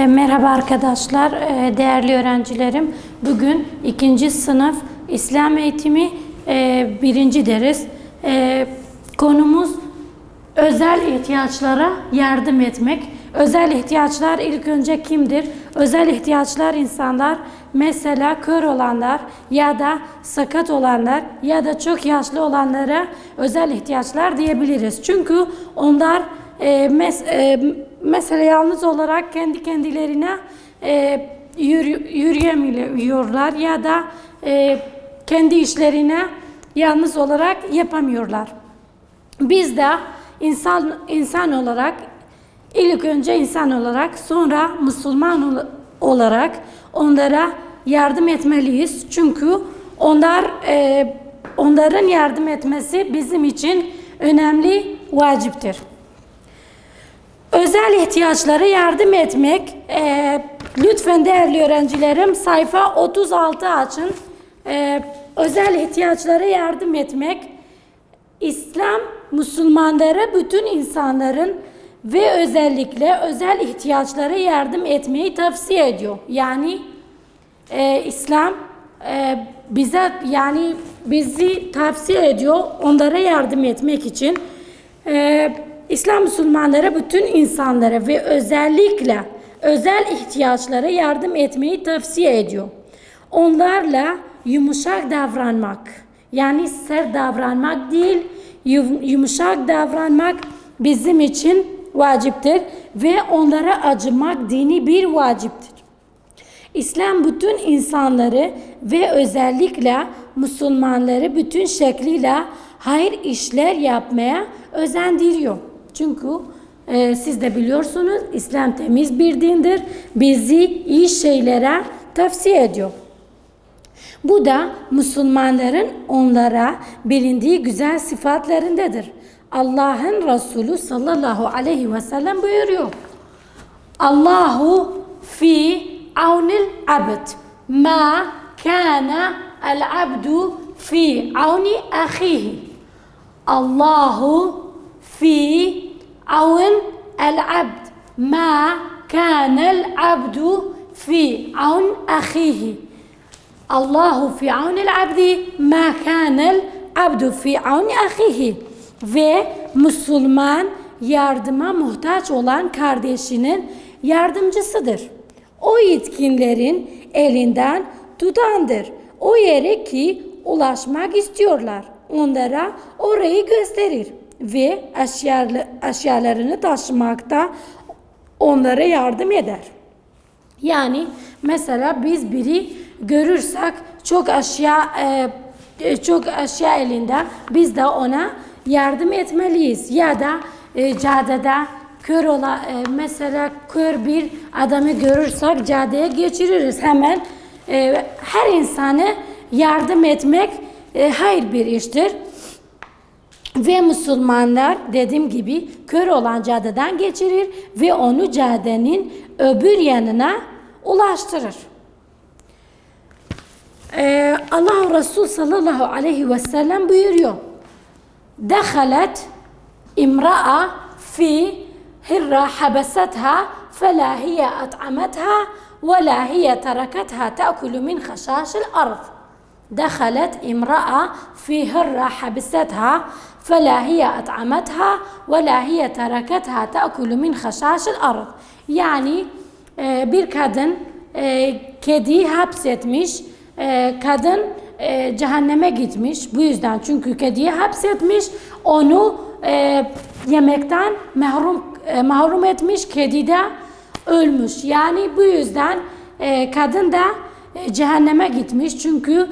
Merhaba arkadaşlar, değerli öğrencilerim. Bugün 2. sınıf İslam eğitimi 1. ders. Konumuz özel ihtiyaçlara yardım etmek. Özel ihtiyaçlar ilk önce kimdir? Özel ihtiyaçlar insanlar, mesela kör olanlar ya da sakat olanlar ya da çok yaşlı olanlara özel ihtiyaçlar diyebiliriz. Çünkü onlar mesela yalnız olarak kendi kendilerine yürüyemiyorlar ya da kendi işlerine yalnız olarak yapamıyorlar. Biz de insan olarak, ilk önce insan olarak, sonra Müslüman olarak onlara yardım etmeliyiz. Çünkü onların yardım etmesi bizim için önemli, vaciptir. Özel ihtiyaçlara yardım etmek, lütfen değerli öğrencilerim sayfa 36 açın. Özel ihtiyaçlara yardım etmek, İslam Müslümanlara, bütün insanların ve özellikle özel ihtiyaçlara yardım etmeyi tavsiye ediyor. Yani İslam bizi tavsiye ediyor onlara yardım etmek için. İslam Müslümanlara, bütün insanlara ve özellikle özel ihtiyaçlara yardım etmeyi tavsiye ediyor. Onlarla yumuşak davranmak, yani sert davranmak değil, yumuşak davranmak bizim için vaciptir ve onlara acımak dini bir vaciptir. İslam bütün insanları ve özellikle Müslümanları bütün şekliyle hayır işler yapmaya özendiriyor. Çünkü siz de biliyorsunuz İslam temiz bir dindir. Bizi iyi şeylere tavsiye ediyor. Bu da Müslümanların onlara bilindiği güzel sıfatlarındadır. Allah'ın Resulü sallallahu aleyhi ve sellem buyuruyor. Allahu fi avnil abd ma kana el abdu fi avni ahihi. Allahu fi avn el abd ma kana el abdu fi avn ahihi. Allahu fi avnil abdi ma kanel abdu fi avni ahihi. Ve Müslüman yardıma muhtaç olan kardeşinin yardımcısıdır. O yetkinlerin elinden tutandır. O yere ki ulaşmak istiyorlar, onlara orayı gösterir ve eşyalarını taşımakta onlara yardım eder. Yani mesela biz biri görürsek çok eşya elinde, biz de ona yardım etmeliyiz. Ya da caddede mesela kör bir adamı görürsek caddeye geçiririz hemen. Her insana yardım etmek hayır bir iştir. Ve Müslümanlar dediğim gibi kör olan caddeden geçirir ve onu caddenin öbür yanına ulaştırır. Allah Resulü sallallahu aleyhi ve sellem buyuruyor. Dakhalet imra'a fi hirra habasetha fela hiye at'ametha ve la hiye teraketha ta'kulu min khashaşil ard. دخلت امرأة في هرة حبستها فلا هي أطعمتها ولا هي تركتها تأكل من خشاش الأرض. Yani bir kadın kediyi hapsetmiş, kadın cehenneme gitmiş bu yüzden, çünkü kediyi hapsetmiş, onu yemekten mahrum etmiş, kedi de ölmüş. Yani bu yüzden kadın da cehenneme gitmiş, çünkü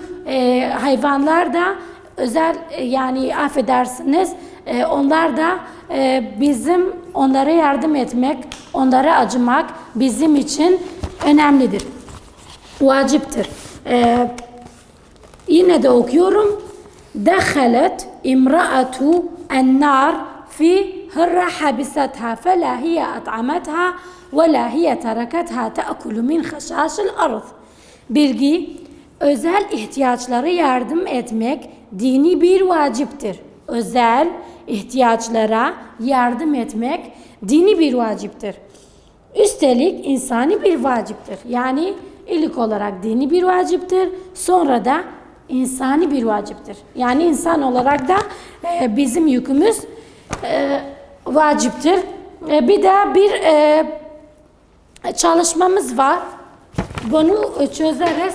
hayvanlar da özel, yani affedersiniz, onlar da bizim onlara yardım etmek, onlara acımak bizim için önemlidir, vaciptir. Yine de okuyorum. Dakhalet imra'atu en-nar fi hırra habisetha fela hiye at'ametha ve la hiye teraketha ta'kulu min khashaşil ard. Bilgi, özel ihtiyaçlara yardım etmek dini bir vaciptir. Özel ihtiyaçlara yardım etmek dini bir vaciptir. Üst Üstelik insani bir vaciptir. Yani ilk olarak dini bir vaciptir. Sonra da insani bir vaciptir. Yani insan olarak da bizim yükümüz vaciptir. Bir de bir çalışmamız var. Bunu çözeriz.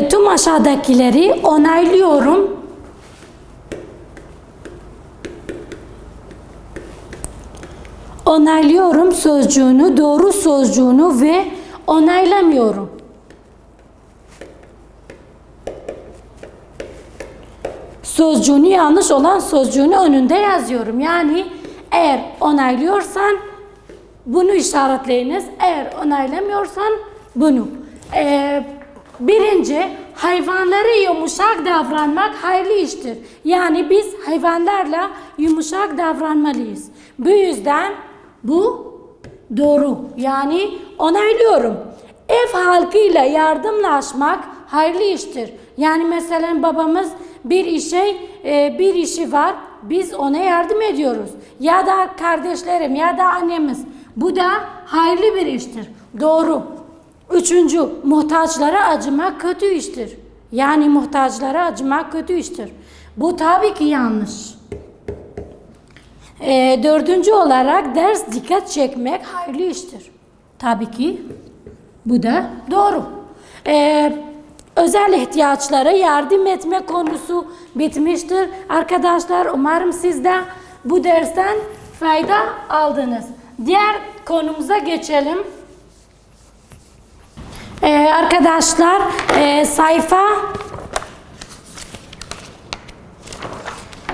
Tüm aşağıdakileri onaylıyorum. Onaylıyorum sözcüğünü, doğru sözcüğünü ve onaylamıyorum. Sözcüğünü, yanlış olan sözcüğünü önünde yazıyorum. Yani eğer onaylıyorsan bunu işaretleyiniz. Eğer onaylamıyorsan bunu. Birinci, hayvanlara yumuşak davranmak hayırlı iştir. Yani biz hayvanlarla yumuşak davranmalıyız. Bu yüzden bu doğru. Yani onaylıyorum. Ev halkıyla yardımlaşmak hayırlı iştir. Yani mesela babamız bir işi var. Biz ona yardım ediyoruz. Ya da kardeşlerim ya da annemiz. Bu da hayırlı bir iştir. Doğru. Üçüncü, muhtaçlara acımak kötü iştir. Yani muhtaçlara acımak kötü iştir. Bu tabii ki yanlış. Dördüncü olarak ders dikkat çekmek hayırlı iştir. Tabii ki bu da doğru. Özel ihtiyaçlara yardım etme konusu bitmiştir. Arkadaşlar umarım siz de bu dersten fayda aldınız. Diğer konumuza geçelim. Arkadaşlar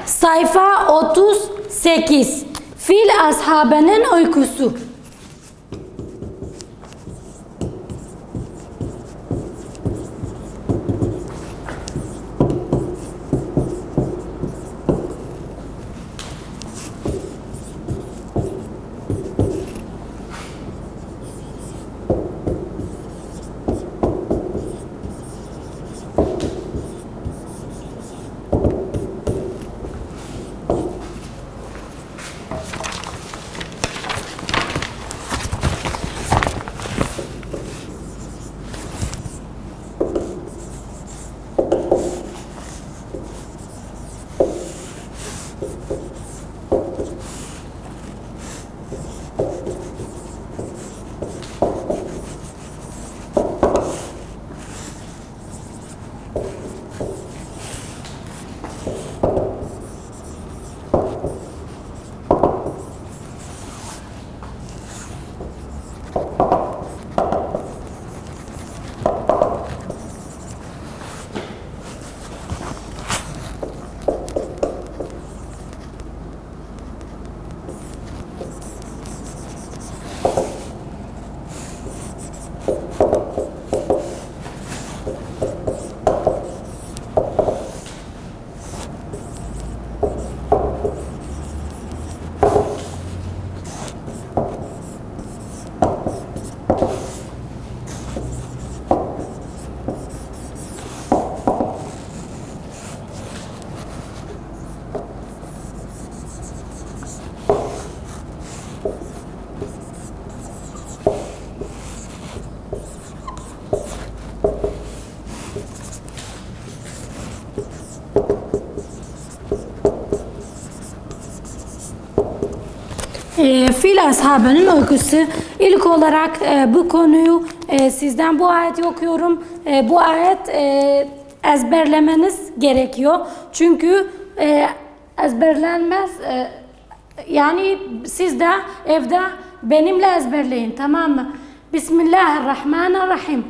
sayfa 38 Fil ashabının uykusu. Fil ashabının uykusu. İlk olarak bu konuyu sizden bu ayeti okuyorum. Bu ayet ezberlemeniz gerekiyor. Çünkü ezberlenmez. Yani siz de evde benimle ezberleyin, tamam mı? Bismillahirrahmanirrahim.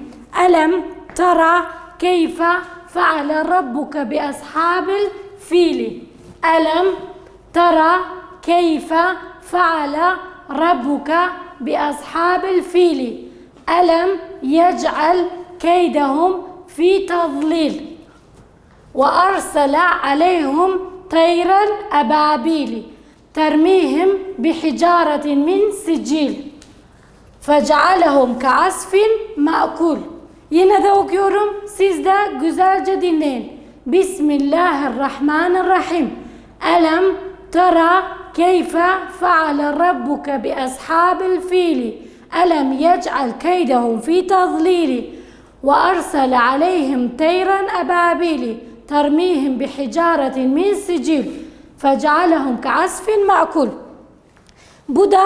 Elem tara keyfe feale rabbuke bi ashabil fili. Elem tara keyfe feale rabbuke bi ashabil fili. Elem yec'al keydehum fi tadlil. Ve arsala aleyhum tayran ababili. Termihim bihicaretin min sicil. Fece'alehum ka'asfin ma'kul. Yine de okuyorum. Siz de güzelce dinleyin. Bismillahirrahmanirrahim. Elem tara keyfe feale rabbuke bi ashabil fili. Elem yec'al keydehum fi tadlili. Ve arsala aleyhim tayran ababili. Termihim bihicaretin min sicil. Fece'alehum ka'asfin ma'kul. Bu da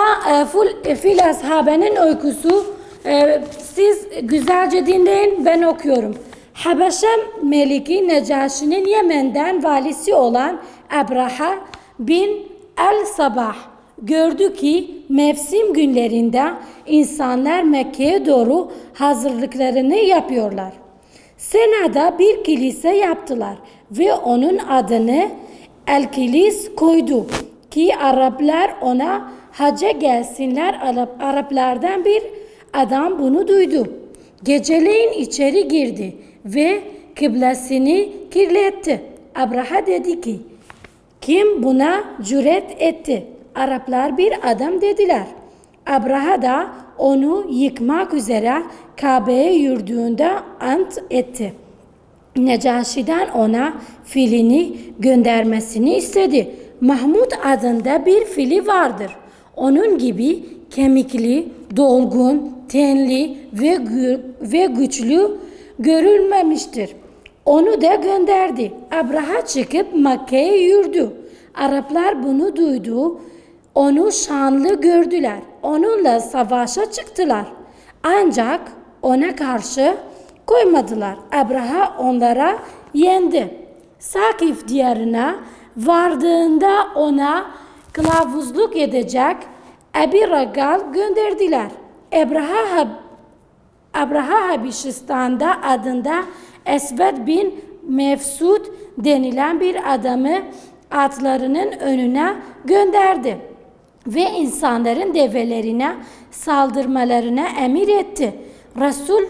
fil ashabının uykusu. Siz güzelce dinleyin, ben okuyorum. Habeşe Meliki Necaşi'nin Yemen'den valisi olan Abraha bin el-Sabah gördü ki mevsim günlerinde insanlar Mekke'ye doğru hazırlıklarını yapıyorlar. Sena'da bir kilise yaptılar ve onun adını El-Kilis koydu ki Araplar ona hacca gelsinler. Araplardan bir adam bunu duydu. Geceleyin içeri girdi ve kıblesini kirletti. Abraha dedi ki, kim buna cüret etti? Araplar bir adam dediler. Abraha da onu yıkmak üzere Kabe'ye yürüdüğünde ant etti. Necaşi'den ona filini göndermesini istedi. Mahmud adında bir fili vardır. Onun gibi kemikli, dolgun, tenli ve güçlü görülmemiştir. Onu da gönderdi. Abraha çıkıp Mekke'ye yürüdü. Araplar bunu duydu. Onu şanlı gördüler. Onunla savaşa çıktılar. Ancak ona karşı koymadılar. Abraha onlara yendi. Sakif diyarına vardığında ona kılavuzluk edecek Ebi Ragal gönderdiler. Abraha Habeşistan'da adında Esved bin Mefsud denilen bir adamı atlarının önüne gönderdi ve insanların develerine saldırmalarına emir etti. Resul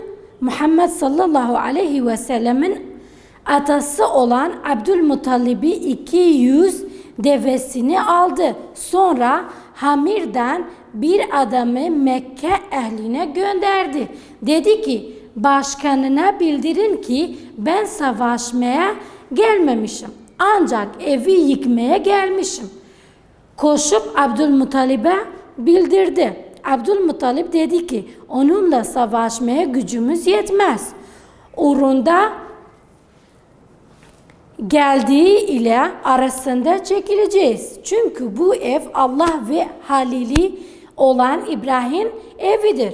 Muhammed sallallahu aleyhi ve sellemin atası olan Abdülmuttalib'i 200 devesini aldı. Sonra Hamir'den bir adamı Mekke ehline gönderdi. Dedi ki, başkanına bildirin ki ben savaşmaya gelmemişim. Ancak evi yıkmaya gelmişim. Koşup Abdülmuttalib'e bildirdi. Abdülmuttalib dedi ki, onunla savaşmaya gücümüz yetmez. Uğrunda geldiği ile arasında çekileceğiz. Çünkü bu ev Allah ve Halili olan İbrahim evidir.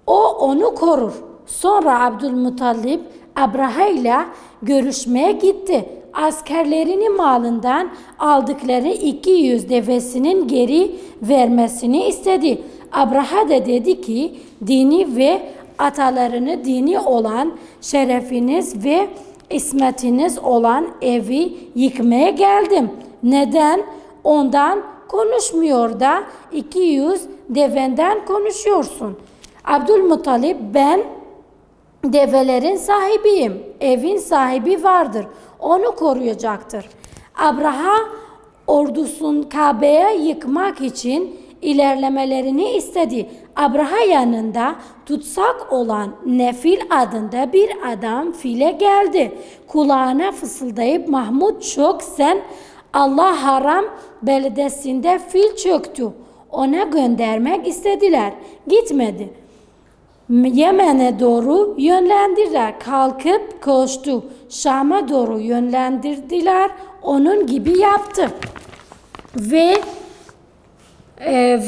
O onu korur. Sonra Abdülmuttalib Abraha ile görüşmeye gitti. Askerlerini malından aldıkları 200 devesinin geri vermesini istedi. Abraha da dedi ki, dini ve atalarını dini olan şerefiniz ve ismetiniz olan evi yıkmaya geldim. Neden ondan konuşmuyor da 200 devenden konuşuyorsun? Abdülmuttalib, ben develerin sahibiyim. Evin sahibi vardır. Onu koruyacaktır. Abraha ordusun Kabe'ye yıkmak için ilerlemelerini istedi. Abraha yanında tutsak olan Nefil adında bir adam file geldi. Kulağına fısıldayıp, Mahmud çok sen Allah haram beldesinde fil çöktü. Ona göndermek istediler. Gitmedi. Yemen'e doğru yönlendirdiler. Kalkıp koştu. Şam'a doğru yönlendirdiler. Onun gibi yaptı. Ve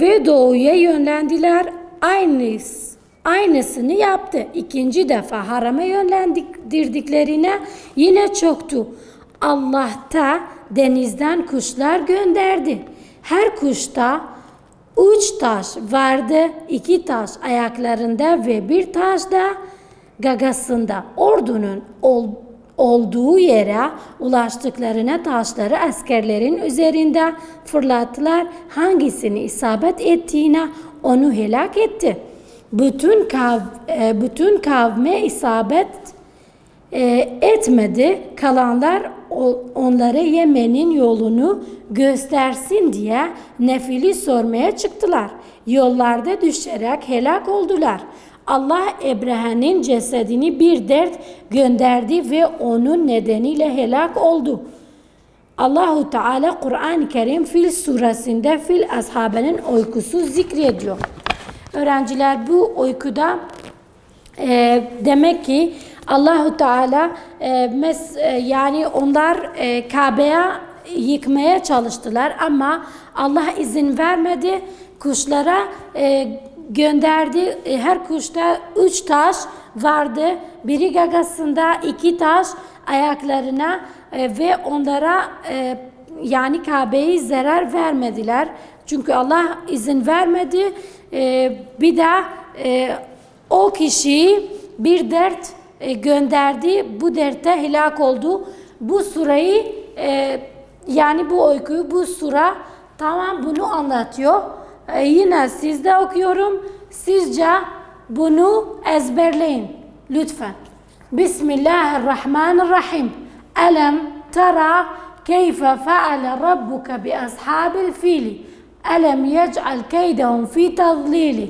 ve doğuya yönlendiler. Aynısını yaptı. İkinci defa harama yönlendirdiklerine yine çoktu. Allah da denizden kuşlar gönderdi. Her kuşta 3 taş vardı, 2 taş ayaklarında ve bir taş da gagasında. Ordunun olduğu yere ulaştıklarına taşları askerlerin üzerinde fırlattılar. Hangisini isabet ettiğine onu helak etti. Bütün kavme isabet etmedi. Kalanlar onlara Yemen'in yolunu göstersin diye Nefil'i sormaya çıktılar. Yollarda düşerek helak oldular. Allah Ebrehe'nin cesedini bir dert gönderdi ve onun nedeniyle helak oldu. Allahu Teala Kur'an-ı Kerim Fil suresinde Fil ashabının uykusu zikrediyor. Öğrenciler, bu uykuda demek ki Allahu Teala yani onlar Kabe'ye yıkmaya çalıştılar ama Allah izin vermedi. Kuşlara gönderdi. Her kuşta 3 taş vardı. Biri gagasında, 2 taş ayaklarına ve onlara yani Kabe'ye zarar vermediler. Çünkü Allah izin vermedi. Bir de o kişiyi bir dert gönderdi. Bu dertte helak oldu. Bu sureyi yani bu uykuyu, bu sure tamam bunu anlatıyor. Yine sizde okuyorum. Sizce bunu ezberleyin lütfen. Bismillahirrahmanirrahim. Elem tera keyfe feale rabbuke bi ashabil fili. Elem yec'al keydehum fi tadlili.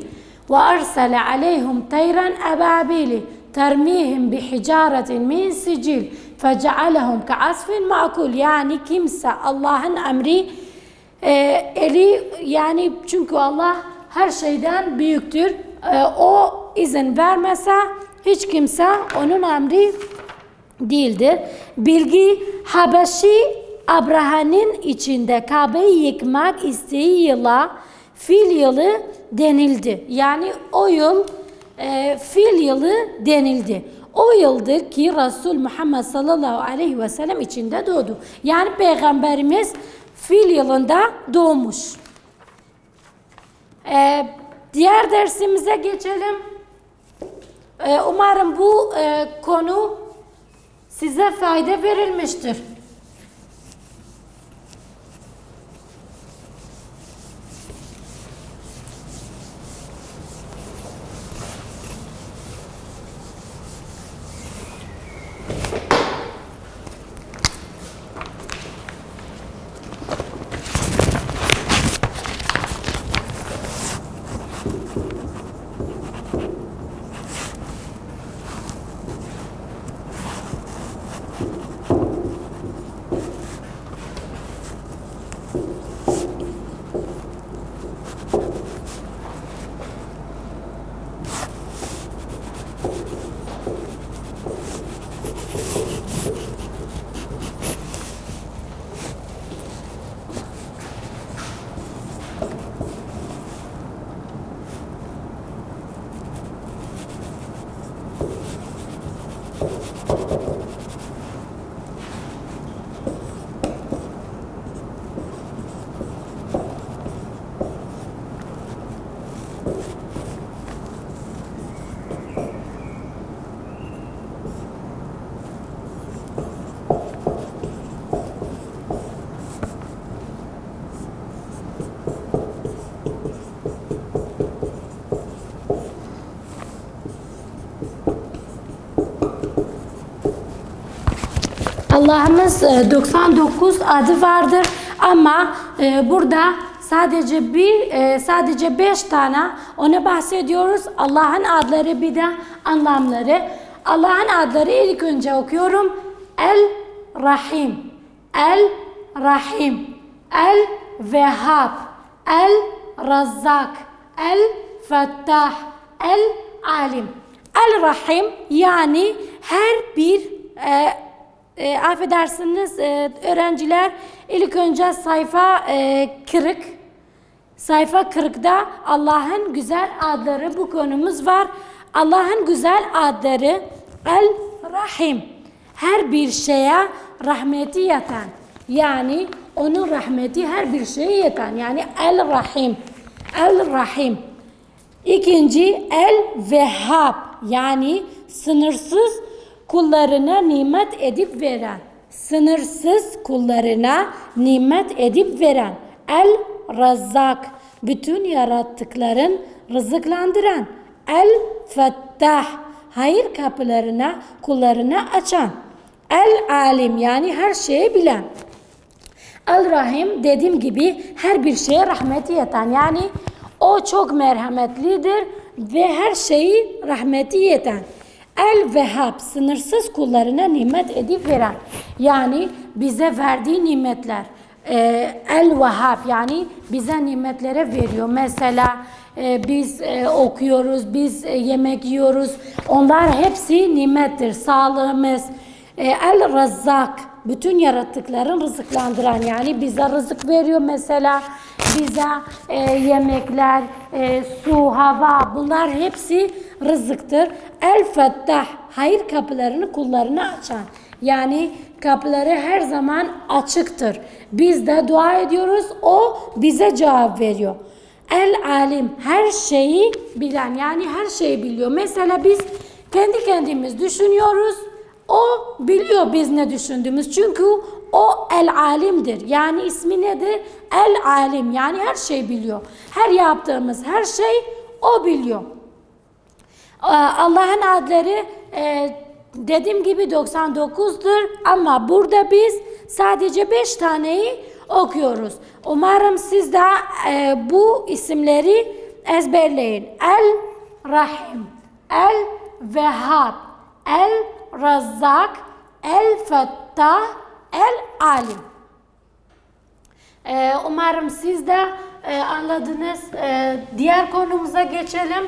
Ve arsale aleyhum tayran ababili. Termihim bi hicaretin min sicil. Fecealehum ka'asfin ma'kul. Yani kimse Allah'ın emri eli, yani çünkü Allah her şeyden büyüktür. O izin vermese hiç kimse onun emri değildir. Bilgi Habeşi Abraha'nın içinde Kabe'yi yıkmak isteği yıla fil yılı denildi. Yani o yıl fil yılı denildi. O yıldır ki Resul Muhammed sallallahu aleyhi ve sellem içinde doğdu. Yani Peygamberimiz fil yılında doğmuş. Diğer dersimize geçelim. Umarım bu konu size fayda verilmiştir. Allah'ımız 99 adı vardır ama burada sadece 5 tane ona bahsediyoruz. Allah'ın adları bir de anlamları. Allah'ın adları ilk önce okuyorum. El-Rahim, El-Rahim, El-Vehhab, El-Razzak, El-Fettah, El-Alim. El-Rahim yani her bir affedersiniz öğrenciler, ilk önce sayfa kırık. Sayfa 40'da Allah'ın güzel adları bu konumuz var. Allah'ın güzel adları El-Rahim. Her bir şeye rahmeti yeten. Yani onun rahmeti her bir şeye yeten. Yani El-Rahim. El-Rahim. İkinci El-Vehhab. Yani sınırsız kullarına nimet edip veren. Sınırsız kullarına nimet edip veren. El-Razzak. Bütün yarattıkların rızıklandıran. El-Fettah. Hayır kapılarına kullarına açan. El-Alim. Yani her şeyi bilen. El-Rahim dediğim gibi her bir şeye rahmeti yeten. Yani o çok merhametlidir ve her şeyi rahmeti yeten. El-Vehhab sınırsız kullarına nimet edip veren. Yani bize verdiği nimetler. El-Vehhab yani bize nimetlere veriyor. Mesela biz okuyoruz, biz yemek yiyoruz. Onlar hepsi nimettir. Sağlığımız. El-Razzak bütün yarattıkların rızıklandıran yani bize rızık veriyor mesela bize yemekler, su, hava bunlar hepsi rızıktır. El-Fettah hayır kapılarını kullarına açan yani kapıları her zaman açıktır. Biz de dua ediyoruz o bize cevap veriyor. El-Alim her şeyi bilen yani her şeyi biliyor. Mesela biz kendi kendimiz düşünüyoruz. O biliyor biz ne düşündüğümüz. Çünkü o el-alimdir. Yani ismi nedir? El-alim. Yani her şey biliyor. Her yaptığımız her şey o biliyor. Allah'ın adları dediğim gibi 99'dur. Ama burada biz sadece 5 taneyi okuyoruz. Umarım siz de bu isimleri ezberleyin. El-Rahim, El-Vehhab, El-Razzak, El-Fettah, El-Alim. Umarım siz de anladınız. Diğer konumuza geçelim.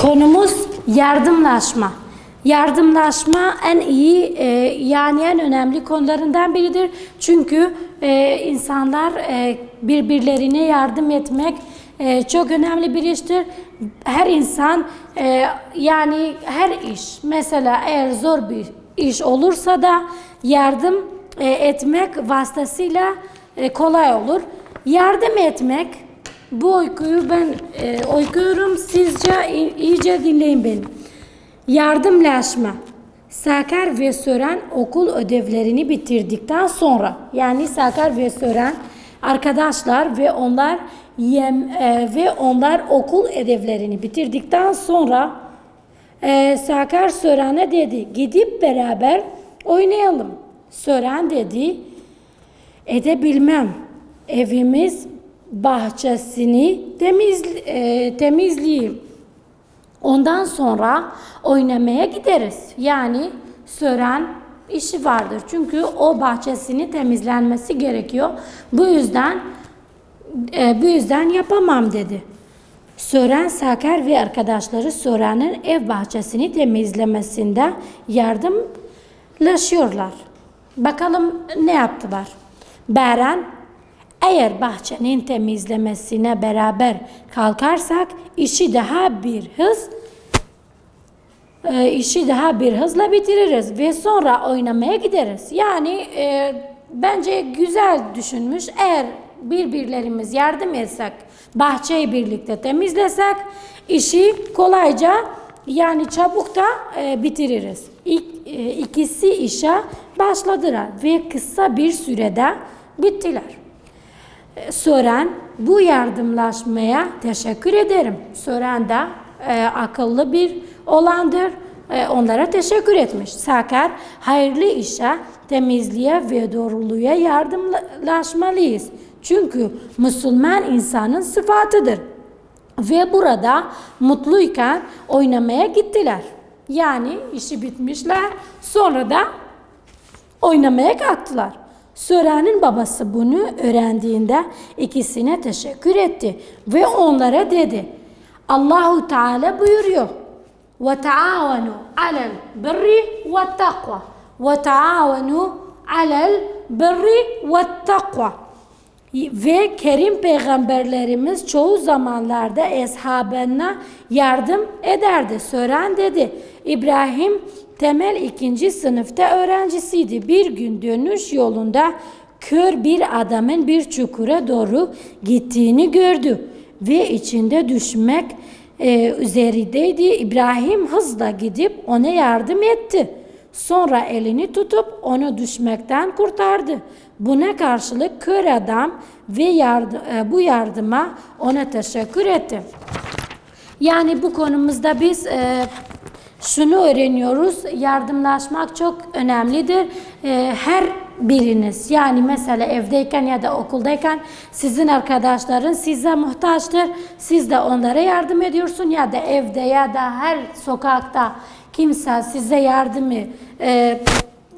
Konumuz yardımlaşma. Yardımlaşma en iyi yani en önemli konularından biridir. Çünkü insanlar birbirlerine yardım etmek çok önemli bir iştir. Her insan yani her iş mesela eğer zor bir iş olursa da yardım etmek vasıtasıyla kolay olur. Yardım etmek bu öyküyü ben okuyorum. Sizce iyice dinleyin beni. Yardımlaşma. Sakar ve Sören okul ödevlerini bitirdikten sonra yani Sakar ve Sören arkadaşlar ve onlar okul ödevlerini bitirdikten sonra Sakar Sören'e dedi gidip beraber oynayalım. Sören dedi edebilmem. Evimiz bahçesini temizleyeyim. Ondan sonra oynamaya gideriz. Yani Sören işi vardır. Çünkü o bahçesini temizlenmesi gerekiyor. Bu yüzden yapamam dedi. Sören, Sakar ve arkadaşları Sören'in ev bahçesini temizlemesinde yardımlaşıyorlar. Bakalım ne yaptılar? Beren eğer bahçenin temizlemesine beraber kalkarsak işi daha bir hızla bitiririz ve sonra oynamaya gideriz. Yani bence güzel düşünmüş. Eğer birbirlerimiz yardım etsek, bahçeyi birlikte temizlesek işi kolayca yani çabuk da bitiririz. İkisi işe başladılar ve kısa bir sürede bittiler. Sören bu yardımlaşmaya teşekkür ederim. Sören de akıllı bir olandır. Onlara teşekkür etmiş. Sakar hayırlı işe, temizliğe ve doğruluğa yardımlaşmalıyız. Çünkü Müslüman insanın sıfatıdır. Ve burada mutluyken oynamaya gittiler. Yani işi bitmişler. Sonra da oynamaya kalktılar. Sürenin babası bunu öğrendiğinde ikisine teşekkür etti. Ve onlara dedi. Allahu Teala buyuruyor. وَتَعَاوَنُوا عَلَى الْبِرِّ وَالتَّقْوَى وَتَعَاوَنُوا عَلَى الْبِرِّ وَالتَّقْوَى Ve Kerim peygamberlerimiz çoğu zamanlarda eshabına yardım ederdi. Sören dedi. İbrahim temel 2. sınıfta öğrencisiydi. Bir gün dönüş yolunda kör bir adamın bir çukura doğru gittiğini gördü. Ve içinde düşmek üzerindeydi. İbrahim hızla gidip ona yardım etti. Sonra elini tutup onu düşmekten kurtardı. Buna karşılık kör adam bu yardıma ona teşekkür etti. Yani bu konumuzda biz şunu öğreniyoruz. Yardımlaşmak çok önemlidir. Her biriniz yani mesela evdeyken ya da okuldayken sizin arkadaşların size muhtaçtır. Siz de onlara yardım ediyorsun ya da evde ya da her sokakta kimse size yardımı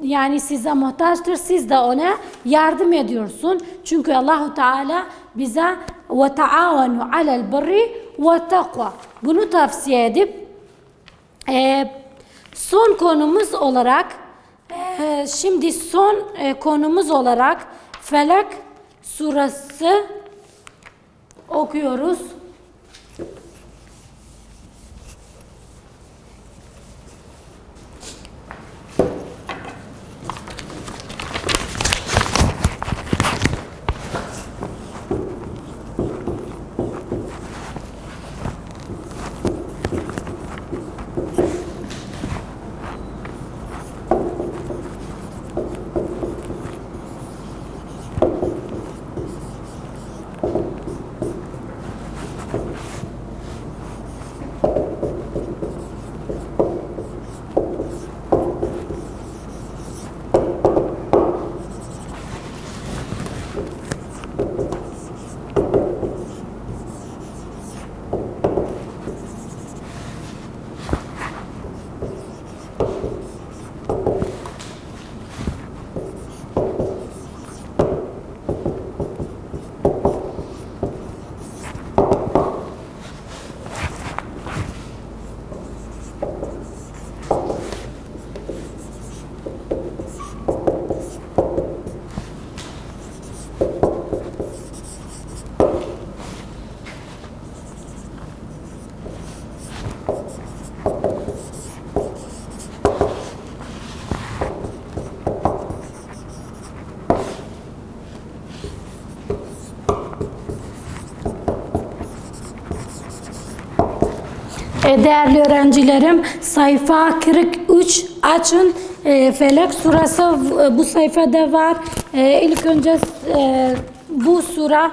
yani size muhtaçtır. Siz de ona yardım ediyorsun. Çünkü Allahu Teala bize ve taavenu alel birri ve takva bunu tavsiye edip son konumuz olarak şimdi son konumuz olarak Felak suresi okuyoruz. Değerli öğrencilerim, sayfa 43 açın. Felak suresi bu sayfada var. İlk önce bu sure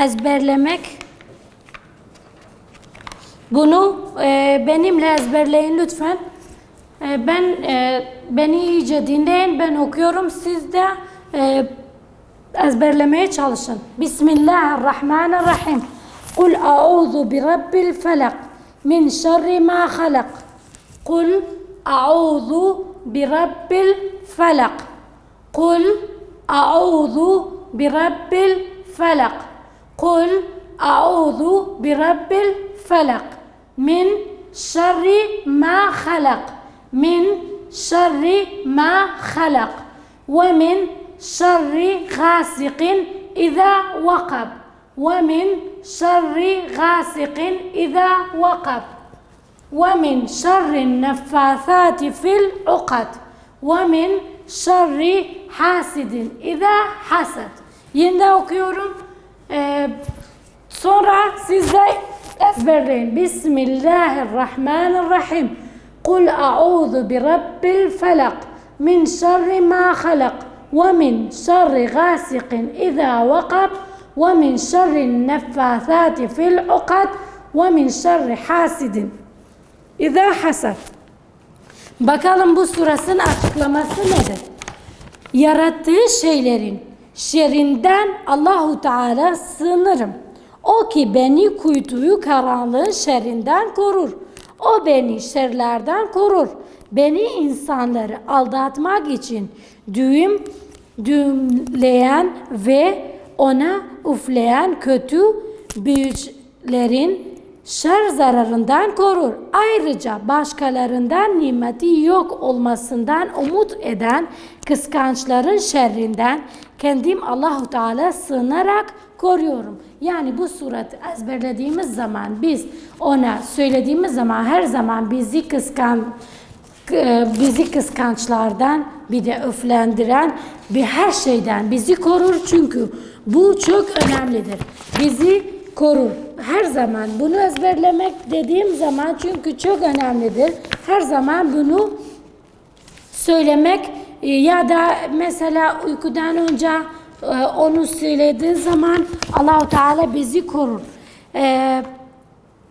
ezberlemek. Bunu benimle ezberleyin lütfen. Beni iyice dinleyin. Ben okuyorum. Siz de ezberlemeye çalışın. Bismillahirrahmanirrahim. Kul a'udhu bi rabbil felak. من شر ما خلق قل أعوذ برب الفلق قل أعوذ برب الفلق قل أعوذ برب الفلق من شر ما خلق من شر ما خلق ومن شر غاسق إذا وقب ومن شر غاسق إذا وقب ومن شر النفاثات في العقد ومن شر حاسد إذا حسد. Yeniden okuyorum. Sonra siz de ezberleyin. Bismillahirrahmanirrahim. Kul a'udhu bi rabbil felak min şerri ma halak ve min şerri gasiqin iza vakab ومن شر النفاثات في العقد ومن شر حاسد إذا حسد. Bakalım bu suresinin açıklaması nedir? Yarattığı şeylerin şerrinden Allahu Teala sığınırım. O ki beni kuytuyu karanlığın şerrinden korur. O beni şerlerden korur. Beni insanları aldatmak için düğümleyen ve ona üfleyen kötü büyücülerin şer zararından korur. Ayrıca başkalarından nimeti yok olmasından umut eden kıskançların şerrinden kendim Allahu Teala sığınarak koruyorum. Yani bu suratı ezberlediğimiz zaman, biz ona söylediğimiz zaman her zaman bizi kıskançlardan, bir de öflendiren bir her şeyden bizi korur, çünkü bu çok önemlidir. Bizi korur. Her zaman bunu ezberlemek dediğim zaman, çünkü çok önemlidir. Her zaman bunu söylemek ya da mesela uykudan önce onu söylediği zaman Allah-u Teala bizi korur.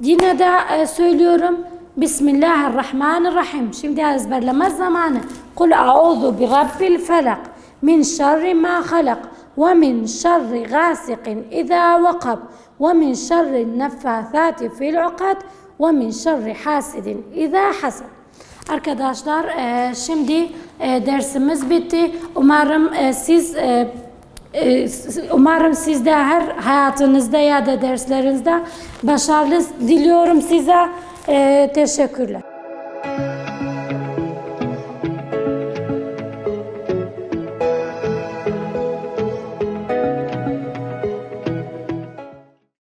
Yine de söylüyorum. Bismillahirrahmanirrahim. Şimdi ezberleme zamanı. Kul a'udhu bi rabbil felak min şerri ma halak ve min şerri gasiqin iza vakab ve min şerri neffathati fil ukad ve min şerri hasidin iza hasad. Arkadaşlar şimdi dersimiz bitti. Umarım siz de her hayatınızda ya da derslerinizde başarılı diliyorum size. Teşekkürler.